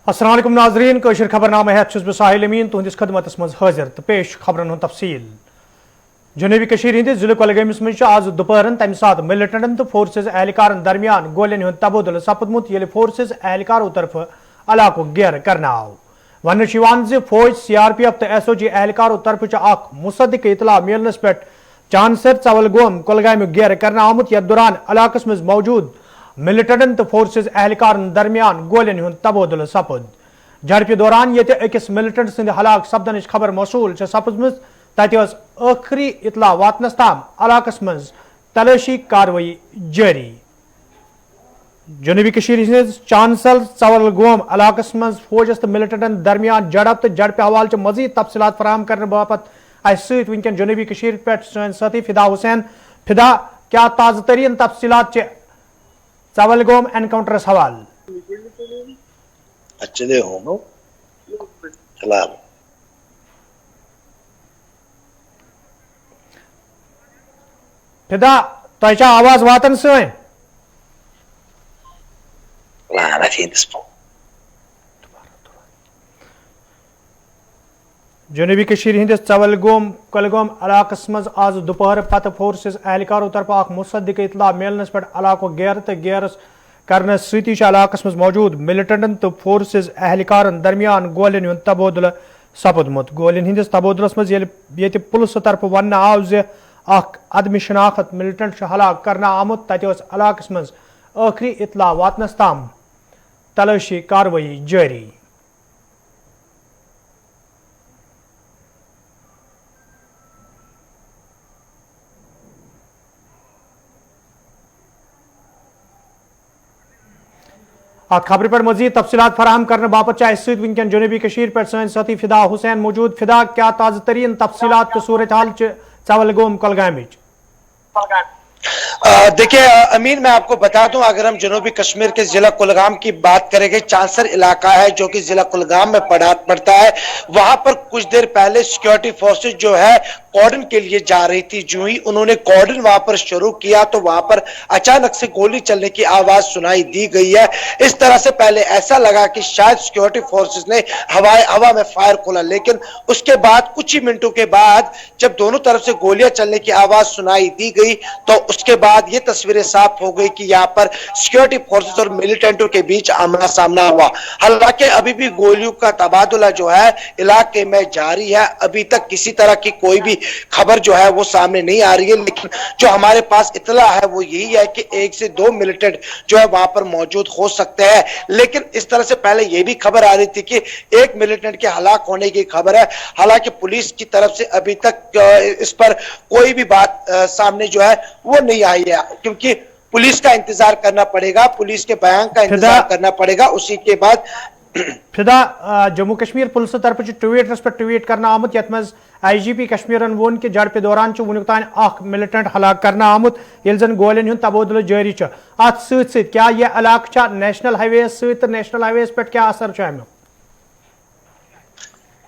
अस्सलाम वालेकुम नाजरीन कशर खबरनामा हेत बह साहिल अमीन तुहदिस खदमतस मज हाजिर तो पेश खबरन हूं तफसील। जनूबी कशीर हिंदिस जिले कुलगामिस मज आज दोपहरन तमि सात मिलिटेंटन तो फोर्सेस एहलकारन दरमियान गोलियन हुंद तबादुल सपदमुत येले फोर्सेस एहलकारों तरफ इलाको घेर करना आव। वन फौज CRPF तो SOG एहलकारों तरफ अख मुसद्दिक इतला मिलनस पे चांसर चवलगोम कुलगाम घेर करना आमुत यथ दौरान इलाकस मज मौजूद मिलिटेंटन तो फोर्सेस एहलकारन दरमियान गोलियन हुंद तबादुल सपद। झड़प दौरान ये अकिस मिलिटेंट सद हलाक सपदन खबर मौसूल सपदम तत आखिरी इतला वातनस ताम इलाकस मज तलाशी कार्रवाई जारी। जनूबी कशीर चांसल चवलगोम इलाकस मज फौजस तो मिलिटेंटन दरमियान झड़प तो झड़प हवाल मजीद तफसीलात फराहम करने बापत वनकन जनूबी कशीर पे सन साथी फिदा हुसैन। फिदा क्या ताज़ा तरीन तफसीलात चवलगोम एनकाउंटरस हवाल अच्छे हो फिदा तुझा आवाज वातन सन जनूबी कशीर हिंदिस चवलगोम कुलगाम इलाकस मज आज दोपहर पत फोर्सेस एहलकारों तरफ अख मुसद्दिक इतला मिलनस पे इलाको घेर तो घेरस करने सती इलाकस मज मौजूद मिलिटेंटन तो फोर्सेस एहलकारन दरमियान गोलियन हुंद तबादुल सपदमुत। गोलियन हिंदिस तबादुलस मज ये पुलिस तरफ वन आव जे अख अदम शनाख्त मिलिटेंट हलाक करना आमुत तत इलाकस मज आखिरी इतला वातनस ताम तलाशी कार्रवाई जारी। खबर पर मजीद तफसीलात फराहम करने बापत वनकन जनूबी कशीर पर सन साथी फिदा हुसैन मौजूद। फिदा क्या ताज़ा तरीन तफसीलात तो सूरत हाल चवलगोम कुलगाम? देखिए अमीन, मैं आपको बता दूं, अगर हम जनूबी कश्मीर के जिला कुलगाम की बात करेंगे, चांसर इलाका है जो कि जिला कुलगाम में पड़ता है। वहां पर कुछ देर पहले सिक्योरिटी फोर्सेस जो है कॉर्डन के लिए जा रही थी। जो ही उन्होंने कॉर्डन वहां पर शुरू किया तो वहां पर अचानक से गोली चलने की आवाज सुनाई दी गई है। इस तरह से पहले ऐसा लगा कि शायद सिक्योरिटी फोर्सेस ने हवा में फायर खोला, लेकिन उसके बाद कुछ ही मिनटों के बाद जब दोनों तरफ से गोलियां चलने की आवाज सुनाई दी गई तो उसके बाद ये तस्वीरें साफ हो गई कि यहाँ पर सिक्योरिटी फोर्सेस और मिलिटेंटों के बीच आमना सामना हुआ। हालांकि अभी भी गोलियों का तबादला जो है इलाके में जारी है। अभी तक किसी तरह की कोई भी खबर जो है वो सामने नहीं आ रही है, लेकिन जो हमारे पास इतला है वो यही है कि 1 से 2 मिलिटेंट जो है वहां पर मौजूद हो सकते हैं। लेकिन इस तरह से पहले ये भी खबर आ रही थी कि 1 मिलिटेंट के हलाक होने की खबर है। हालांकि पुलिस की तरफ से अभी तक इस पर कोई भी बात सामने जो है वो नहीं आई है, क्योंकि पुलिस का इंतजार करना पड़ेगा, पुलिस के बयान का इंतजार करना पड़ेगा। उसी के बाद फिदा जम्मू कश्मीर पुलिस तरफ ट्वीटर्स पर ट्वीट करना आमुत यथ मज IGP कश्मीरन वोन कि झड़प दौरान वुनुक तान अख मिलिटेंट हलाक करना आमुत येल जन गोलियन हुंद तबादुल जारी अत सत क्या यह इलाका नेशनल हाईवे सत नेशनल हाईवे पे क्या असर अमुक?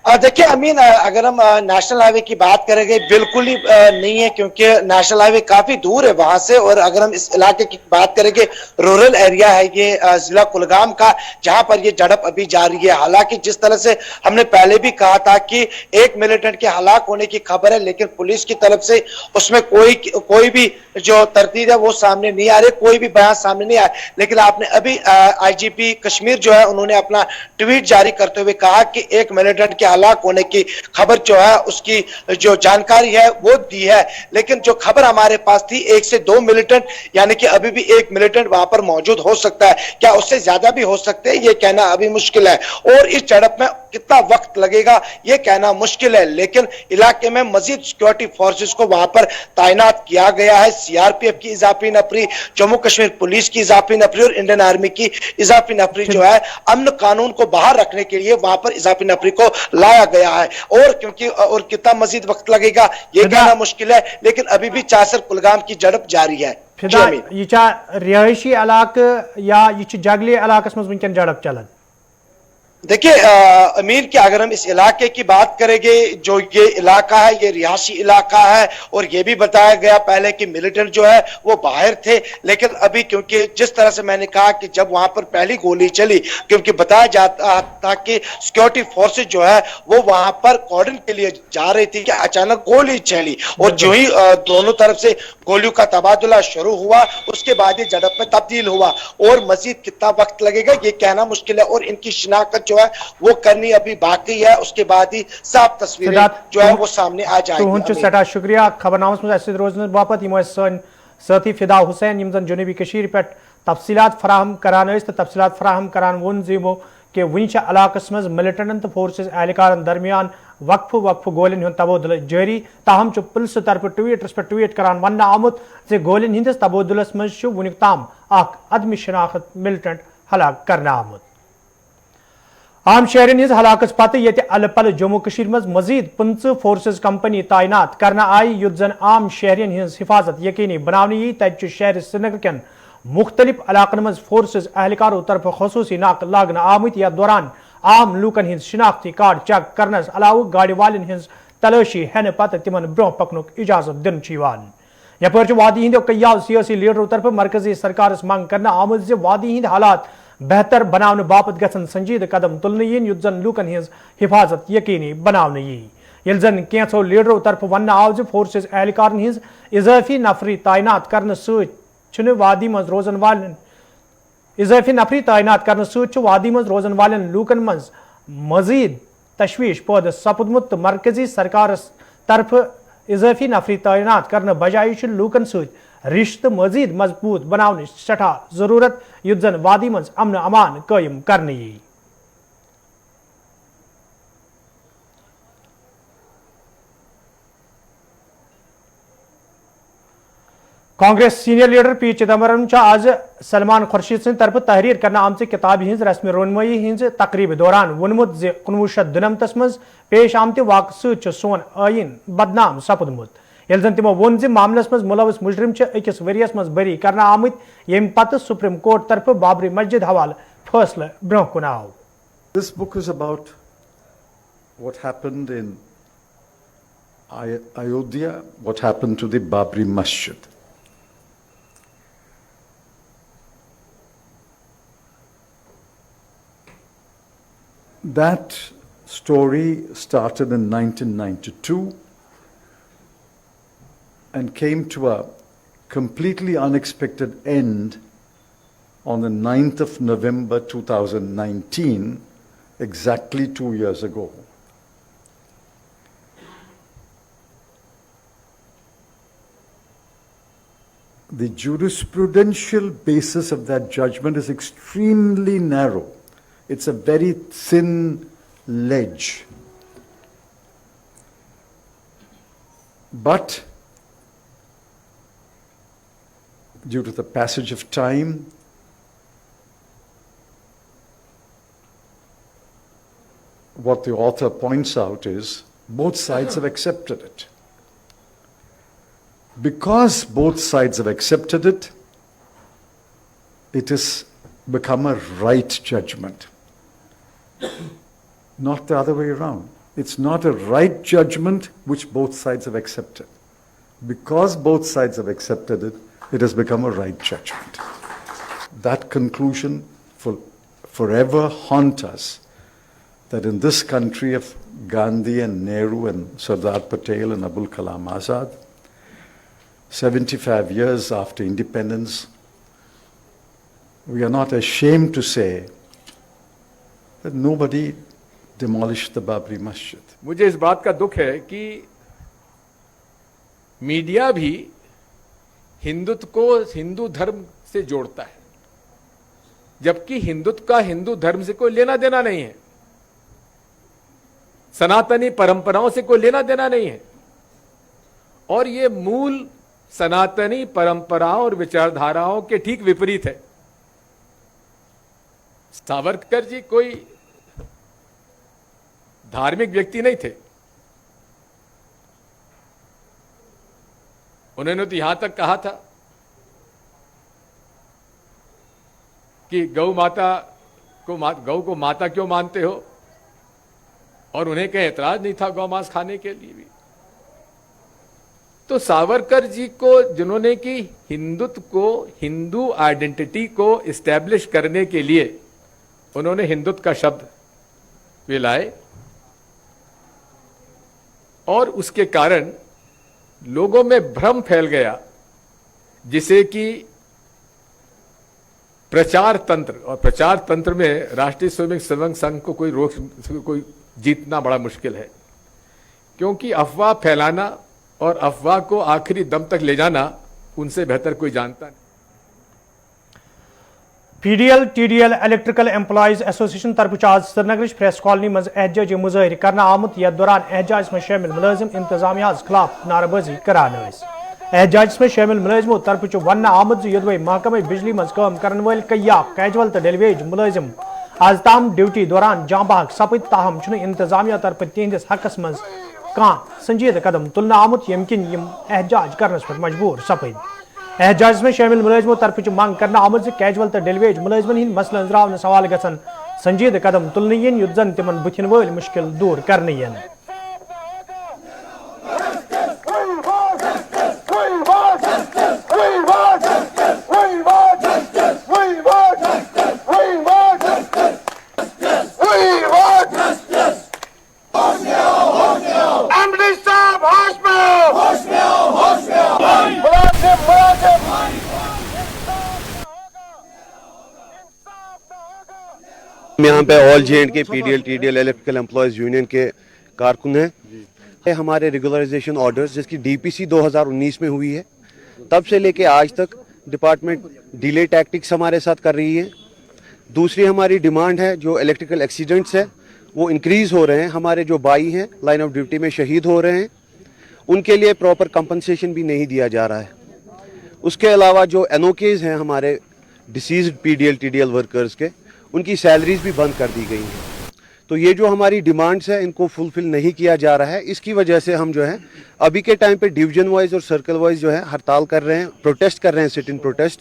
देखिए अमीन, अगर हम नेशनल हाईवे की बात करेंगे बिल्कुल ही नहीं है, क्योंकि नेशनल हाईवे काफी दूर है वहां से। और अगर हम इस इलाके की बात करेंगे, रूरल एरिया है ये जिला कुलगाम का, जहां पर ये झड़प अभी जारी है। हालांकि जिस तरह से हमने पहले भी कहा था कि 1 मिलिटेंट के हलाक होने की खबर है, लेकिन पुलिस की तरफ से उसमें कोई भी जो तरतीब है वो सामने नहीं आ रही, कोई भी बयान सामने नहीं आया। लेकिन आपने अभी IGP कश्मीर जो है उन्होंने अपना ट्वीट जारी करते हुए कहा कि 1 मिलिटेंट के हलाक होने की खबर जो है उसकी जो जानकारी है वो दी है। लेकिन जो खबर हमारे पास थी 1 से 2 मिलिटेंट, यानी कि अभी भी 1 मिलिटेंट वहां पर मौजूद हो सकता है। क्या उससे ज्यादा भी हो सकते हैं ये कहना अभी मुश्किल है, और इस झड़प में कितना वक्त लगेगा ये कहना मुश्किल है। लेकिन इलाके में मजीद सिक्योरिटी फोर्सेस को वहां पर तैनात किया गया है। CRPF की इजाफी नफरी, जम्मू कश्मीर पुलिस की इजाफी नफरी और इंडियन आर्मी की इजाफी नफरी जो है अमन कानून को बाहर रखने के लिए वहां पर इजाफी नफरी को लाया गया है। और क्योंकि और कितना मजीद वक्त लगेगा ये कहना मुश्किल है, लेकिन अभी भी चांसर कुलगाम की झड़प जारी है। रिहायशी इलाका या जंगली इलाकस मज वनकन झड़प चलन? देखिए अमीर की अगर हम इस इलाके की बात करेंगे, जो ये इलाका है ये रिहायशी इलाका है, और ये भी बताया गया पहले कि मिलिटेंट जो है वो बाहर थे, लेकिन अभी क्योंकि जिस तरह से मैंने कहा कि जब वहां पर पहली गोली चली, क्योंकि बताया जाता था कि सिक्योरिटी फोर्सेज जो है वो वहां पर कॉर्डन के लिए जा रही थी कि अचानक गोली चली, और जो ही दोनों तरफ से गोलियों का तबादला शुरू हुआ उसके बाद ये झड़प में तब्दील हुआ, और मजीद कितना वक्त लगेगा ये कहना मुश्किल है, और इनकी शिनाख्त जो है वो करनी अभी बाकी है, उसके बाद ही साफ तस्वीरें जो है वो सामने आ तुहद जाएगी। सठा शुक्रिया खबरनामस मज रोजन बापत यम सन साथी फिदा हुसैन यम जन जनूबी कशीर पे तफसीलात फराहम करान तो तफसीलात फराहम करान वोन जो कि वन इलाकस मज मिलिटेंटन तो फोर्सेस एहलकारन दरमियान वक्फ गोलिन हुंद तबादुल जारी, ताहम पुलिस तरफ ट्वीटस पे ट्वीट करान वन आमुत जे गोलिन हंदिस तबादुलस मज वुनिक ताम अदम शनाख्त मिलिटेंट हलाक करना आमुत। आम शहरन हज हलाकत पत ये अल पल जम्मू कशीर मज मजीद 15 फोर्सेस कंपनी तैनात करना आई, युत जन आम शहरन हज हिफाजत यकीनी बनाने यी तत शहर श्रीनगर कन मुख्तलिफ इलाकन मज फोर्सेस एहलकारों तरफ खसूसी नाक लागन आमत, या दौरान आम लूकन हज शिनाख्ती कार्ड चेक करनस अलाव गाड़ी वालन हज तलाशी हेन पत तिमन ब्रोह पकनुक इजाजत दिन यपर वादी हिंद कई सियासी लीडरों तरफ मरकजी सरकार मंग करना आमत जे वादी हिंद हालात बेहतर बनाने बापत गसन संजीद कदम तुलन यीन युत जन लूकन हज हिफाजत यकीनी बनाने यी, यल जन कैंसो लीडरों तरफ वन आव जे फोर्सेस एहलकारन हज इजाफी नफरी तैनात करने सत वादी मज रोजन वालन इजाफी नफरी तैनात करने सत वादी मज रोजन वालन लूकन मज मजीद तशवीश पैदा सपदमुत, मरकजी सरकार तरफ इजाफी नफरी तैनात करने बजाय लूकन सत रिश्त मजीद मजबूत बनाने सठा जरूरत, युत जन वादी मज अमन अमान कायम करने यी। Congress senior leader P Chidambaram आज सलमान खुर्शीद सिंह तरफ तहरीर करना आमच किताब हज रस्मी रोनमई हज तकरीब दौरान वोनमुत जे 1997 मज पेश आमत वाक़ सत सोन आइन बदनाम सपदमुत, यल जन तिमो वोन जे मामलस मज मुलविस मुजरिम अकिस वरियस मज बरी करना आमत, यम पत सुप्रीम कोर्ट तरफ बाबरी मस्जिद हवाल फैसला ब्रोह कुन आव। This book is about what happened in Ayodhya, what happened to the Babri Masjid. That story started in 1992 and came to a completely unexpected end on the 9th of November 2019, exactly 2 years ago. The jurisprudential basis of that judgment is extremely narrow. It's a very thin ledge. But due to the passage of time, what the author points out is both sides have accepted it. Because both sides have accepted it, it has become a right judgment. Not the other way around. It's not a right judgment which both sides have accepted. Because both sides have accepted it, it has become a right judgment. That conclusion will forever haunt us, that in this country of Gandhi and Nehru and Sardar Patel and Abul Kalam Azad, 75 years after independence, we are not ashamed to say that nobody demolished the Babri Masjid. मुझे इस बात का दुख है कि media भी हिंदुत्व को हिंदू धर्म से जोड़ता है, जबकि हिंदुत्व का हिंदू धर्म से कोई लेना देना नहीं है, सनातनी परंपराओं से कोई लेना देना नहीं है, और ये मूल सनातनी परंपराओं और विचारधाराओं के ठीक विपरीत है। सावरकर जी कोई धार्मिक व्यक्ति नहीं थे, उन्होंने तो यहां तक कहा था कि गौ माता गौ को माता क्यों मानते हो, और उन्हें कहीं एतराज नहीं था गौ मांस खाने के लिए भी। तो सावरकर जी को जिन्होंने कि हिंदुत्व को, हिंदू आइडेंटिटी को इस्टेब्लिश करने के लिए उन्होंने हिंदुत्व का शब्द वे लाए, और उसके कारण लोगों में भ्रम फैल गया, जिसे कि प्रचार तंत्र, और प्रचार तंत्र में राष्ट्रीय स्वयं सेवक संघ को कोई जीतना बड़ा मुश्किल है, क्योंकि अफवाह फैलाना और अफवाह को आखिरी दम तक ले जाना उनसे बेहतर कोई जानता नहीं। PDL TDL electrical employees association तरफ आज श्रीनगर प्रेस कॉलोनी मज एहतजाजी मुजाहिर करना आमुत, यथ दौरान एहतजाज में शामिल मुलाजिम इंतजामिया खिलाफ नाराबाजी करान। एहतजाज में शामिल मुलाजिमों तरफ वन आमुत योदवे महकमे बिजली मज काम करन वाल कईया कैजुअल तो डेलीवेज मुलाजिम आज ताम ड्यूटी दौरान जांबाग सपद, ताहम इंतजामिया तरफ तिहंदिस हकस मज कह संजीद कदम तुलना आमुत यम किन यम एहतजाज करने पर मजबूर सपद। एहतजाज में शामिल मुलाजिमों तरफ मांग करना आमुत से कैजुअल तो डेलीवेज मुलाजिमन हिंद मसलन अंजरावन सवाल गसन संजीद कदम तुलने यन युद्ध जन तिमन बुथिन वल मुश्किल दूर करने यन। यहाँ पे all J&K PDL TDL electrical employees union के कारकुन हैं। हमारे रेगुलराइजेशन ऑर्डर्स जिसकी DPC 2019 में हुई है, तब से लेके आज तक डिपार्टमेंट डिले टैक्टिक्स हमारे साथ कर रही है। दूसरी हमारी डिमांड है, जो इलेक्ट्रिकल एक्सीडेंट्स है वो इंक्रीज़ हो रहे हैं, हमारे जो भाई हैं लाइन ऑफ ड्यूटी में शहीद हो रहे हैं, उनके लिए प्रॉपर कंपनसेशन भी नहीं दिया जा रहा है। उसके अलावा जो NOKs हैं हमारे डिसीज्ड PDL TDL वर्कर्स के, उनकी सैलरीज भी बंद कर दी गई हैं। तो ये जो हमारी डिमांड्स हैं इनको फुलफिल नहीं किया जा रहा है। इसकी वजह से हम जो है अभी के टाइम पे डिवीजन वाइज और सर्कल वाइज जो है हड़ताल कर रहे हैं, प्रोटेस्ट कर रहे हैं, सिट इन प्रोटेस्ट,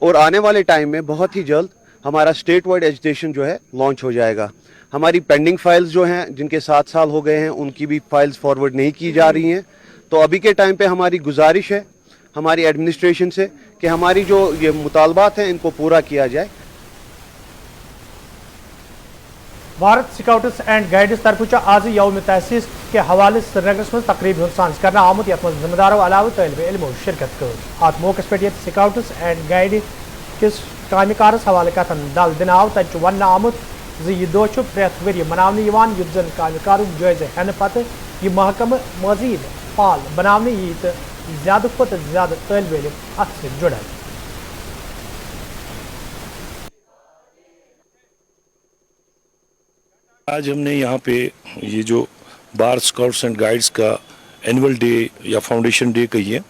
और आने वाले टाइम में बहुत ही जल्द हमारा स्टेट वाइड एजिटेशन जो है लॉन्च हो जाएगा। हमारी पेंडिंग फाइल्स जो हैं जिनके 7 साल हो गए हैं उनकी भी फाइल्स फॉरवर्ड नहीं की जा रही हैं। तो अभी के टाइम पे हमारी गुजारिश है हमारी एडमिनिस्ट्रेशन से कि हमारी जो ये मुतालबात हैं इनको पूरा किया जाए। भारत स्काउट्स एंड गाइड्स तरफ आज यौम तहसीस के हवाले श्रीनगर में तकरीब साज करना आमुत, यथ मज जिम्मेदारों अलावा तलब इल्मो शिरकत कर। अत मौके पे स्काउट्स एंड गाइड किस कामकारस हवाले कथन दल दिन आव, तत वन आमुत यह दह प्रेथ वरी मनाने युद्ध जन कामकार जायजे हेन पत यह महकम मजीद फाल बनाने यी तो ज्यादा खुद ज्यादा तलब इल्म अत से जुड़न। आज हमने यहाँ पे ये जो बार स्काउट्स एंड गाइड्स का एनुअल डे या फाउंडेशन डे कहिए,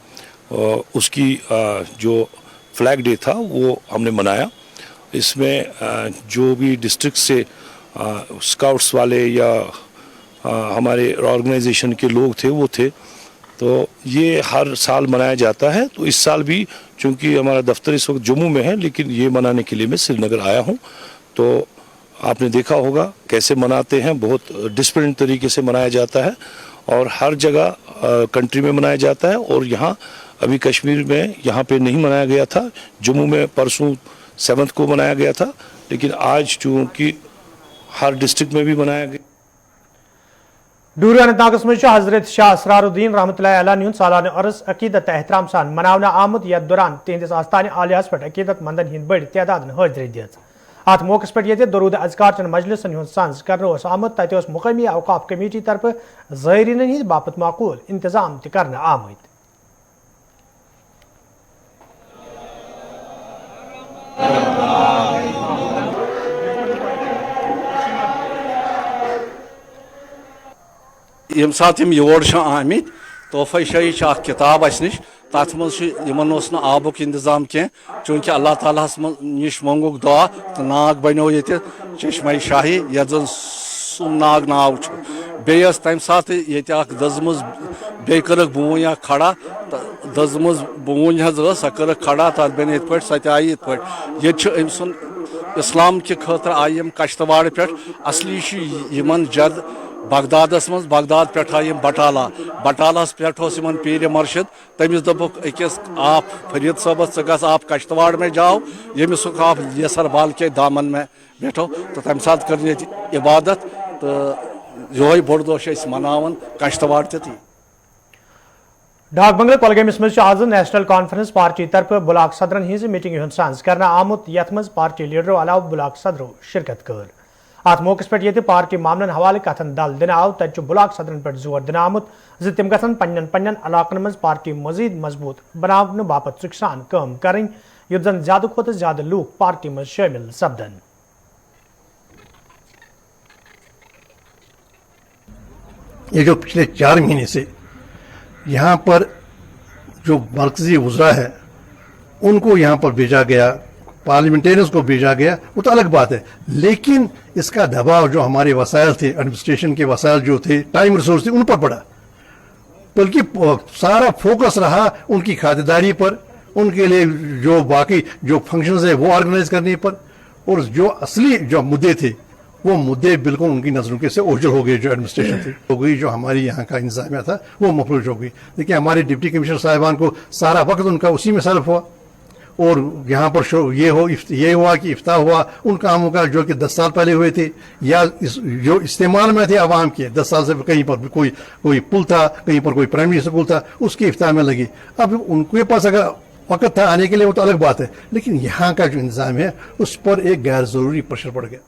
उसकी जो फ्लैग डे था वो हमने मनाया। इसमें जो भी डिस्ट्रिक्ट से स्काउट्स वाले या हमारे ऑर्गेनाइजेशन के लोग थे वो थे। तो ये हर साल मनाया जाता है। तो इस साल भी चूँकि हमारा दफ्तर इस वक्त जम्मू में है, लेकिन ये मनाने के लिए मैं श्रीनगर आया हूँ। तो आपने देखा होगा कैसे मनाते हैं, बहुत डिसिप्लिन तरीके से मनाया जाता है और हर जगह कंट्री में मनाया जाता है। और यहाँ अभी कश्मीर में यहाँ पे नहीं मनाया गया था, जम्मू में परसों 7 को मनाया गया था, लेकिन आज चूँकि हर डिस्ट्रिक्ट में भी मनाया गया। डूर अनंतनागस में हजरत शाह असरारुद्दीन रहमतुल्लाह अलैहि सालाना अरस अकीदत एहतराम सान मनावना आमुत, यथ दौरान तिहंदिस आस्थान आलियास पे अकीदत मंदन हिंद बड़ तादाद हाजिरी दी। अत मौके पे दरूद अज़कार चन मजलिसन हुंद सांस कर आमुत, तत मुकामी औकाफ कमेटी तरफ ज़ायरीन हिंद बापत माकूल इंतजाम कर आमुत। यम सात योर आमित तोहफा शाही किताब अस नश तथ मन आबुक इंतजाम कह, चूँकि अल्लाह ताला नश मंगुक दुआ तो नाग बनो ये चश्मा शाही ये जन सुम नाग नाव बेस तम सात ये दजम बे कर बून खड़ा दजम बून सह कर खड़ा तथ बन ये सह आई ये अम इस्लाम के खतर आय यम कश्तवाड़ पे असली यमन जद बगदादस मज बगदाद पे आय बटाला बटालस पे पीर मर्शद तमिस दोपुक अकिस आप फरीद सबस गस आप कश्तवाड़ में जाओ यमिस आप यसर बाल के दामन में बैठो तो तम सात कर इबादत तो यो बोड़ दोह मनावन कश्तवाड़ ती डाक बंगले कोलगेमस मज आज नेशनल कॉन्फ्रेंस पार्टी तरफ ब्लॉक सदरन हज मीटिंग हूं सांस करना आमुत यथ मज पार्टी लीडरों अलाव ब्लॉक सदरों शिरकत कर अत मौके पे ये पार्टी मामलन हवाले कथन दल दिन आव तत ब्लॉक सदरन पे जोर दिन आमुत तम गन पन्न पन्न इलाकन मज पार्टी मजीद मजबूत बनाने बापत चुक सान काम करें युत जन ज्यादा खुद ज्यादा लूक पार्टी मज शामिल सपदन। ये जो पिछले 4 महीने से यहाँ पर जो मरकजी वज़रा है उनको यहाँ पर भेजा गया, पार्लियामेंटेरियंस को भेजा गया, वो तो अलग बात है, लेकिन इसका दबाव जो हमारे वसायल थे, एडमिनिस्ट्रेशन के वसायल जो थे, टाइम रिसोर्स थे, उन पर पड़ा। बल्कि सारा फोकस रहा उनकी खातिरदारी पर, उनके लिए जो बाकी जो फंक्शंस है वो ऑर्गेनाइज करने पर, और जो असली जो मुद्दे थे वो मुद्दे बिल्कुल उनकी नजरों से ओझल हो गए। जो एडमिनिस्ट्रेशन थी हो गई, जो हमारी यहाँ का इंतजामिया था वो मफलूज हो गई। देखिए हमारे डिप्टी कमिश्नर साहिबान को सारा वक्त उनका उसी में सर्फ हुआ, और यहाँ पर ये हुआ कि इफ्ताह हुआ उन कामों का जो कि 10 साल पहले हुए थे या जो इस्तेमाल में थे आवाम के 10 साल से, कहीं पर कोई पुल था, कहीं पर कोई प्राइमरी स्कूल था, उसके इफ्ताह में लगी। अब उनके पास अगर वक्त था आने के लिए वो तो अलग बात है, लेकिन यहाँ का जो इंतजाम है उस पर एक गैर जरूरी प्रेशर पड़ गया।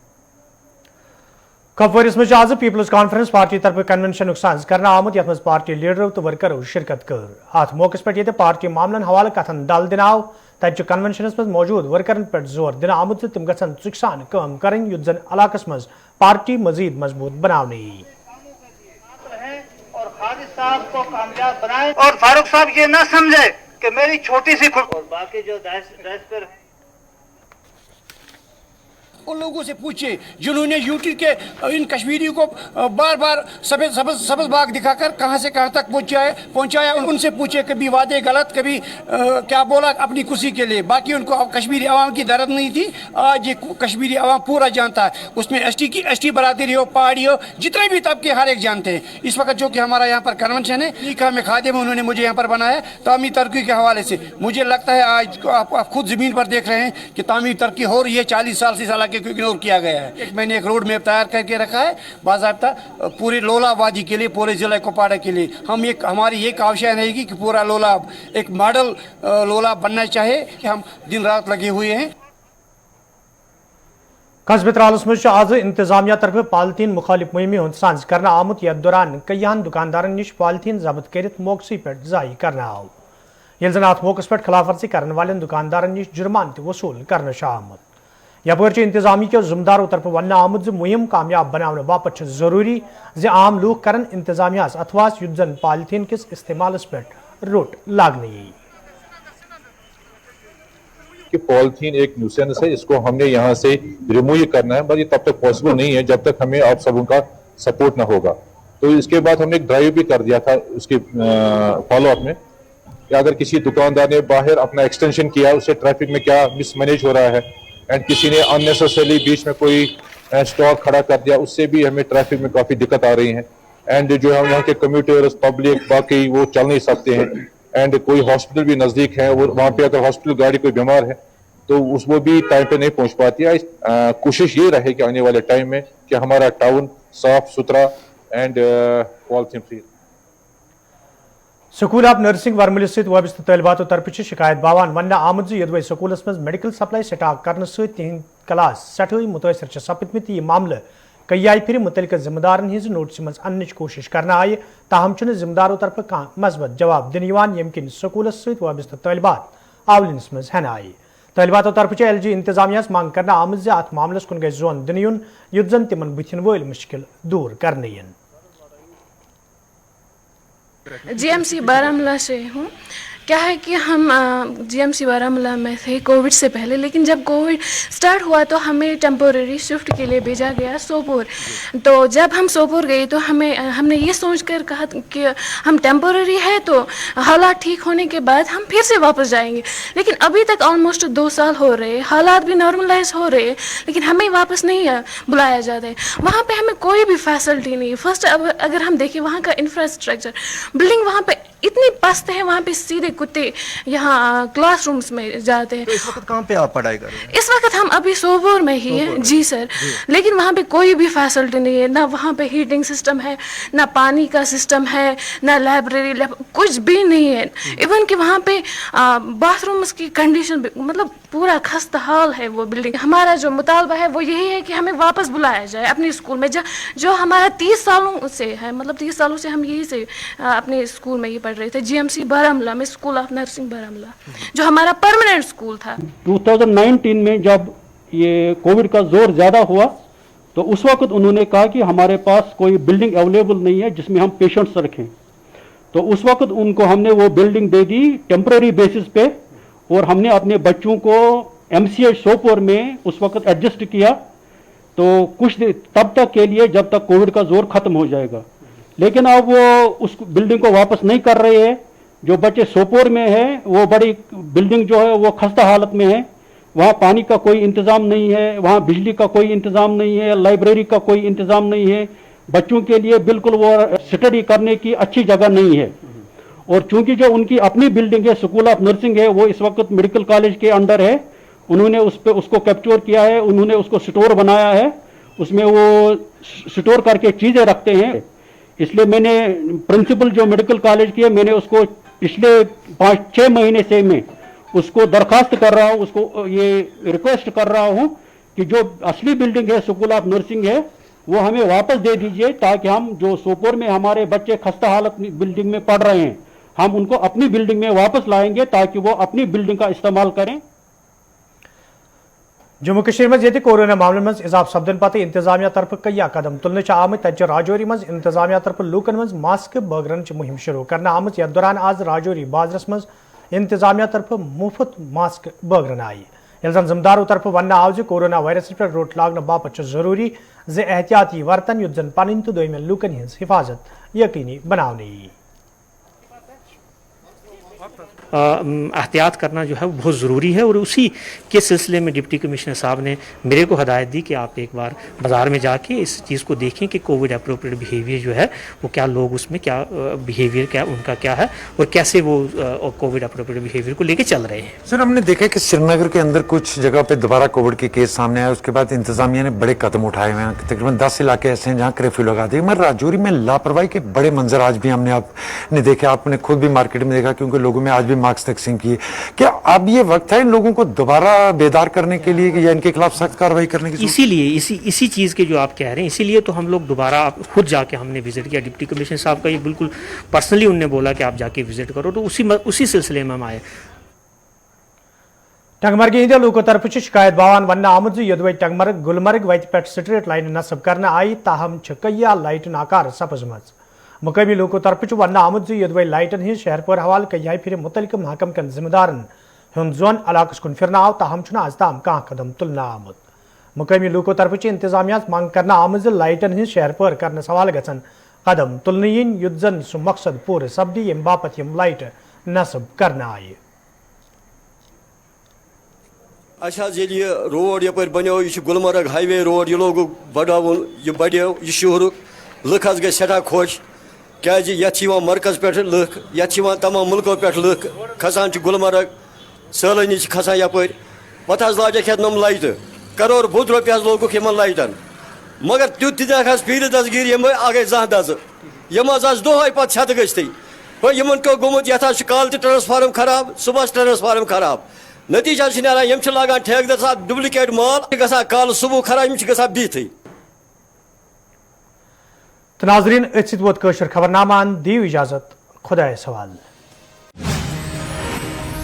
कपवारिस में आज पीपल्स कॉन्फ्रेंस पार्टी तरफ कन्वेंशन सांस करना आमुत यथ पार्टी लीडरों तो वर्करों शिरकत कर अत मौके पे पार्टी मामलन हवाले कथन दल दिन आव तत कन्वेंशन में मौजूद वर्करन पे जोर दिन आमुत तम गसन चुक सान काम करें युत जन इलाकस मज पार्टी मजीद मजबूत बनाने और खालिद साहब को कामयाब बनाए और फारूक साहब ये ना समझे कि मेरी छोटी सी खुद और बाकी जो दायस पर उन लोगों से पूछे जिन्होंने यूटी के इन कश्मीरियों को बार बार सब्ज बाग दिखाकर कहां से कहां तक पहुंचाया। उनसे पूछे, कभी वादे गलत, कभी क्या बोला अपनी खुशी के लिए, बाकी उनको कश्मीरी अवाम की दर्द नहीं थी। आज ये कश्मीरी अवाम पूरा जानता है, उसमें एसटी बरादरी हो, पहाड़ी हो, जितने भी तबके हर एक जानते हैं। इस वक्त जो कि हमारा यहाँ पर कन्वेंशन है में खादिम उन्होंने मुझे यहाँ पर बनाया तामी तरक्की के हवाले से। मुझे लगता है आज आप खुद जमीन पर देख रहे हैं कि तामी तरक्की हो रही है। 40 साल से इलाके को इग्नोर किया गया है। मैंने एक रोड मैप तैयार करके रखा है बाज़ाब्ता पूरे लोला वादी के लिए, पूरे जिला कुपवाड़ा के लिए। हमारी ये काविश रहेगी कि पूरा लोला एक मॉडल लोला बनना चाहे कि हम दिन रात लगे हुए हैं। कस्बे त्रालस मज आज इंतजामिया तरफ पॉलिथीन मुखालिफ मुहिम हूं सांस करना आमुत यथ दौरान कईयान दुकानदारन निश पॉलिथीन जब्त कर मौके पे जाई करना आव, ये जन अत मौके पे खिलाफ वर्जी करने वाले दुकानदारन निश जुर्मान त वसूल करना आमुत। यपर इंतजामी के जिम्मेदारों तरफ वन आमुत मुहिम कामयाब बनाने बापत जरूरी आम लूख करन इंतजामिया अथवास युत जन पॉलिथीन किस इस्तेमाल पे रोट लागने। कि पॉलिथीन एक न्यूसेंस है, इसको हमने यहाँ से रिमूव करना है, पर ये तब तक पॉसिबल नहीं है जब तक हमें आप सबों का सपोर्ट ना होगा। तो इसके बाद हमने एक ड्राइव भी कर दिया था उसके फॉलो अप में कि अगर किसी दुकानदार ने बाहर अपना एक्सटेंशन किया, उससे ट्रैफिक में क्या मिसमैनेज हो रहा है, एंड किसी ने अननेसेसरली बीच में कोई स्टॉक खड़ा कर दिया, उससे भी हमें ट्रैफिक में काफी दिक्कत आ रही है। एंड जो हम यहाँ के कम्यूटर्स पब्लिक बाकी वो चल नहीं सकते हैं, एंड कोई हॉस्पिटल भी नजदीक है, और वहाँ पे अगर हॉस्पिटल गाड़ी कोई बीमार है तो वो भी टाइम पे नहीं पहुंच पाती है। कोशिश ये रहेगी आने वाले टाइम में कि हमारा टाउन साफ सुथरा and polythene free. School of nursing वर्मल सहित वाबस्त तलबातों तरफ शिकायत बावान वन आमुत यदि स्कूलस मज मेडिकल सप्लाई स्टाक करने सहित क्लास सठई मुतासर सपदमित यह मामले कई आय फिर मुतलका जिम्मेदारन हज नोटिस मज अन कोशिश करना आय, ताहम जिम्मेदारों तरफ कह मजबत जवाब दिन यम किन स्कूलस सहित वाबस्त तलबात आवलिनस मज हन आय। तलबातों तरफ LG इंतजामिया मांग करना आमुत अत मामलस कुन गई जोन दिन युन युत जन तिमन बुथिन वल मुश्किल दूर करने। GMC बारामूला से हूँ। क्या है कि हम जीएमसी बारामूला में थे कोविड से पहले, लेकिन जब कोविड स्टार्ट हुआ तो हमें टेम्पोरेरी शिफ्ट के लिए भेजा गया सोपोर। तो जब हम सोपोर गए तो हमने ये सोचकर कहा कि हम टेम्पोरेरी है तो हालात ठीक होने के बाद हम फिर से वापस जाएंगे, लेकिन अभी तक ऑलमोस्ट 2 साल हो रहे, हालात भी नॉर्मलाइज हो रहे, लेकिन हमें वापस नहीं बुलाया जाता है। वहाँ पे हमें कोई भी फैसिलिटी नहीं है। फर्स्ट अगर हम देखें वहाँ का इंफ्रास्ट्रक्चर, बिल्डिंग वहाँ पे इतनी पस्त है, वहाँ पे सीधे कुत्ते यहाँ क्लासरूम्स में जाते हैं। तो इस वक्त कहाँ पे आप पढ़ाई कर रहे हैं? इस वक्त हम अभी सोपोर में ही हैं जी सर, लेकिन वहाँ पे कोई भी फैसिलिटी नहीं है, ना वहाँ पे हीटिंग सिस्टम है, ना पानी का सिस्टम है, ना लाइब्रेरी कुछ भी नहीं है। इवन कि वहाँ पे बाथरूम्स की कंडीशन भी मतलब पूरा खस्ता हाल है वो बिल्डिंग। हमारा जो मुतालबा है वो यही है कि हमें वापस बुलाया जाए अपने स्कूल में, जो हमारा 30 सालों से है, मतलब 30 सालों से हम यही से अपने स्कूल में ही पढ़ रहे थे, जीएमसी बारामूला में, स्कूल ऑफ नर्सिंग बारामूला, जो हमारा परमानेंट स्कूल था। 2019 में जब ये कोविड का जोर ज़्यादा हुआ तो उस वक्त उन्होंने कहा कि हमारे पास कोई बिल्डिंग अवेलेबल नहीं है जिसमें हम पेशेंट्स रखें। तो उस वक्त उनको हमने वो बिल्डिंग दे दी टेम्परेरी बेसिस पे, और हमने अपने बच्चों को MCH सोपोर में उस वक्त एडजस्ट किया, तो कुछ तब तक के लिए जब तक कोविड का जोर ख़त्म हो जाएगा। लेकिन अब वो उस बिल्डिंग को वापस नहीं कर रहे हैं। जो बच्चे सोपोर में है वो बड़ी बिल्डिंग जो है वो खस्ता हालत में है, वहाँ पानी का कोई इंतज़ाम नहीं है, वहाँ बिजली का कोई इंतज़ाम नहीं है, लाइब्रेरी का कोई इंतज़ाम नहीं है, बच्चों के लिए बिल्कुल वो स्टडी करने की अच्छी जगह नहीं है। और चूंकि जो उनकी अपनी बिल्डिंग है, स्कूल ऑफ नर्सिंग है, वो इस वक्त मेडिकल कॉलेज के अंडर है, उन्होंने उसको कैप्चर किया है, उन्होंने उसको स्टोर बनाया है, उसमें वो स्टोर करके चीज़ें रखते हैं। इसलिए मैंने प्रिंसिपल जो मेडिकल कॉलेज की है, मैंने उसको पिछले 5-6 महीने से मैं उसको दरखास्त कर रहा हूँ, उसको ये रिक्वेस्ट कर रहा हूँ कि जो असली बिल्डिंग है स्कूल ऑफ नर्सिंग है वो हमें वापस दे दीजिए, ताकि हम जो सोपोर में हमारे बच्चे खस्ता हालत बिल्डिंग में पढ़ रहे हैं, हम उनको अपनी बिल्डिंग में वापस लाएंगे ताकि वो अपनी बिल्डिंग का इस्तेमाल करें। जम्मू कश्मीर में ये कोरोना मामले में इजाफ सपदन पत इंतजामिया तरफ कई कदम तुलने आम तक राजौरी में इंतजामिया तरफ लूकन में मास्क बगरन मुहिम शुरू करना आम। यथ दौरान आज राजौरी बाजरस में इंतजामिया तरफ मुफ्त मास्क बगरन आई, यह जिम्मेदारों तरफ वन आव कोरोना वायरस पे रोट लागन बापत जरूरी एहतियाती वर्तन युद्ध जन पन तो दोम लूकन हज हिफाजत यकीनी बनाने। एहतियात करना जो है वो बहुत ज़रूरी है, और उसी के सिलसिले में डिप्टी कमिश्नर साहब ने मेरे को हदायत दी कि आप एक बार बाज़ार में जाके इस चीज़ को देखें कि कोविड अप्रोप्रिएट बिहेवियर जो है वो क्या, लोग उसमें क्या बिहेवियर क्या उनका क्या है और कैसे वो कोविड अप्रोप्रिएट बिहेवियर को लेके चल रहे हैं। सर, हमने देखा कि श्रीनगर के अंदर कुछ जगह पे दोबारा कोविड के केस सामने आए, उसके बाद इंतजामिया ने बड़े कदम उठाए हुए हैं। तकरीबन 10 इलाके ऐसे हैं जहाँ कर्फ्यू लगा दिए, मगर राजौरी में लापरवाही के बड़े मंजर आज भी आपने देखे, आपने खुद भी मार्केट में देखा, क्योंकि लोगों में आज भी मास्क तकसीम किए। क्या अब ये वक्त है इन लोगों को दोबारा बेदार करने के लिए या इनके खिलाफ सख्त कार्रवाई करने की? इसीलिए इसी चीज़ के जो आप कह रहे हैं, इसीलिए तो हम लोग दोबारा खुद जाके हमने विजिट किया। डिप्टी कमिश्नर साहब का ये बिल्कुल पर्सनली उन्होंने बोला कि आप जाके विजिट करो, तो उसी सिलसिले में हम आए। टंगमर्ग हिंद लूको तरफ शिकायत बावान वन आमुद यदवे टंगमर्ग गुलमर्ग वत पे स्ट्रीट लाइन नस्ब करना आई, ताहम कई लाइट नाकार सपजम। मुकामी लूको तरफ वन आमुद यदवे लाइटन हज शहरपुर हवाल कई फिर मुतलक महकम कन जिम्मेदारन हम जोन इलाकस कुन फिरना आव, ताहम आज ताम कह कदम तुलना आमुद। मुकामी लूको तरफ इंतजामिया मांग करना आमुद लाइटन हज शहरपुर कर सवाल गन कदम तुलन इन युद्ध जन सह मकसद पूरे सपदी यम बापत यम लाइट नस्ब करना आये। अच्छा ये रोड यपर बनो, यह गुलमर्ग हाईवे रोड, यह लोग बढ़ावन, यह बढ़ो, यह शहर लुक गई सठा खुश, क्या ये मरकज पे लुक, ये तमाम मुल्कों पे लुक खसान गुलमर्ग, सैलानी खसान यपर, पे लाजक ये नम लाइट, करोड़ बुध रुपये लोगुक इन लाइटन, मगर तुत पीर दसगिर यम आगे जह दज यम दोहे पे छत गई इन गोमुत ये कल ट्रांसफार्म खराब, सुबह ट्रांसफार्म खराब, नतीजा यम लागान ठेकेदार साहब डुप्लिकेट माल ग कल सुबह खराब, यम ग बिहत। नाजरीन, वोत खबरनामान, दीव इजाजत, खुदा सवाल।